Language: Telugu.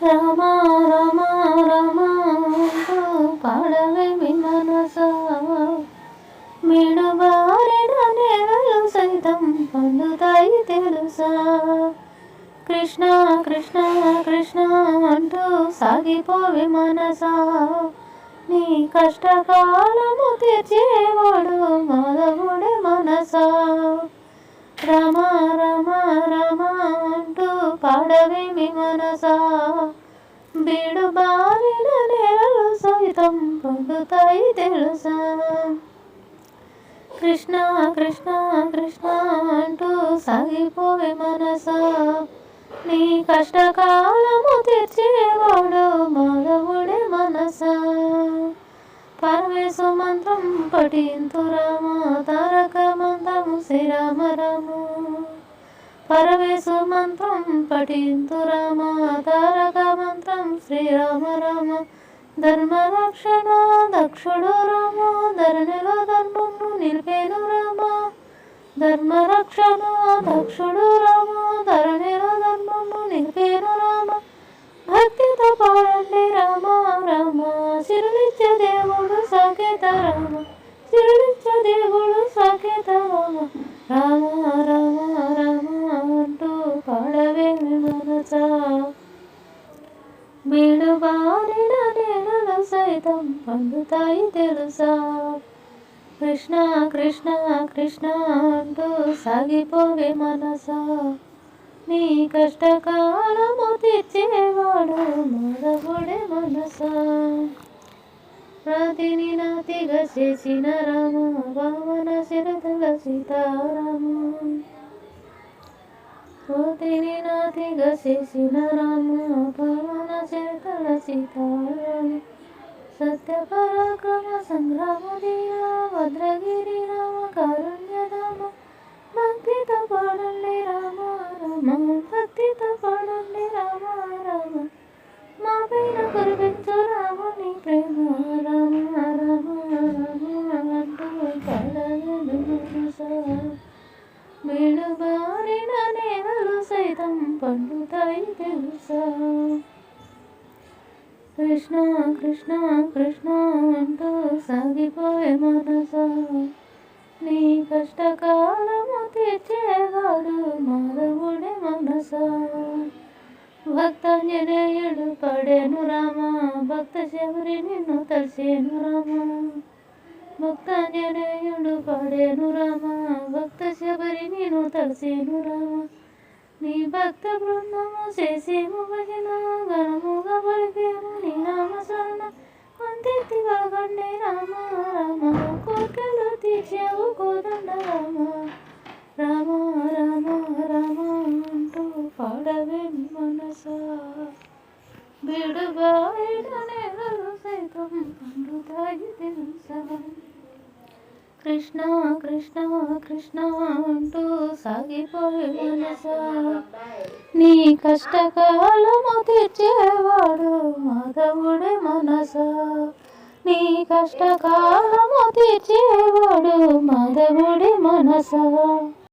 రామ రామ రామ పాడవేమి మనస మిడుబారిన నేలలు సైతం పొందుతాయి తెలుసా. కృష్ణ కృష్ణ కృష్ణ అంటూ సాగిపోవే మనసా, నీ కష్టకాలము తీర్చేవాడు మాధవుడే మనసా. రమ రమ రమ అంటూ పాడవేమి మనసా, బీడు బారిన నేలలు సైతం పొందుతాయి తెలుసా. కృష్ణ కృష్ణ కృష్ణ అంటూ సాగిపోవే మనసా, నీ కష్టకాలము తీర్చేవాడు మాధవుడే మనసా. పరమేశు మంత్రం పఠింతు రామ, తారక మంత్రము శ్రీరామ రామ. పరమేశు మంత్రం పఠింతు రామ, తారక మంత్రం శ్రీరామ రామ. ధర్మరక్షణ దక్షుడు రామ, ధరణిలో ధర్మము నిలిపేను రామ. ధర్మరక్షణ దక్షుడు రామ, ధరణిలో ధర్మము నిలిపేను రామ. భక్తితో పాడండి రామ రామ, సిరులిచ్చే దేవుడు సాకేత రామ. సిరులిచ్చే దేవుడు సాకేత రామ. రామ రామ రామ అంటూ పాడవేమి మనసా, బీడు బారిన నేలలు సైతం పొందుతాయి తెలుసా. కృష్ణ కృష్ణ కృష్ణ అంటూ సాగిపోవే మనసా, నీ కష్టకాలము తీర్చేవాడు మాధవుడే మనసా. రాతిని నాతిగా చేసిన రామ, భావన శరతల సీతారామ. రాతిని నాతిగా చేసిన రామ, భావన శరతల సీతారామ. సత్య పరాక్రమ సంగ్రామ ధీర భద్రగిరి రామ, కారుణ్యధామ. భక్తితో పాడండి రామ రామ, భక్తితో పాడండి రామ రామ. మా పైన కురిపించు రాముని ప్రేమ రామ రామ రామ అంటూ పాడవేమి మనసా, బీడు బారిన నేలలు సైతం పండుతాయి తెలుసా. కృష్ణ కృష్ణ కృష్ణ అంటూ సాగిపోయే మనసా, నీ కష్టకాలము తీర్చేవాడు మాధవుడే మనసా. భక్తాంజనేయుడు పడేను రామ, భక్త శబరి నిన్ను తలసేను రామ. భక్తాంజనేయుడు పడేను రామ, భక్త శబరి నిన్ను తలసేను రామ. నీ భక్త బృందము చేసేము భజన, ఘనముగా పలికేము నీ నామ స్మరణ. అంతెత్తి పలకండి రామ రామ, కోర్కెలు తీర్చేవు కోదండ రామ. రామ రామ రామ అంటూ పాడవేమి మనసా, బీడు బారిన నేలలు సైతం పండుతాయి తెలుసా. కృష్ణ కృష్ణ కృష్ణ అంటూ సాగిపోయే మనసా, నీ కష్టకాలము తీర్చేవాడు మాధవుడే మనసా. నీ కష్టకాలము తీర్చేవాడు మాధవుడే మనసా.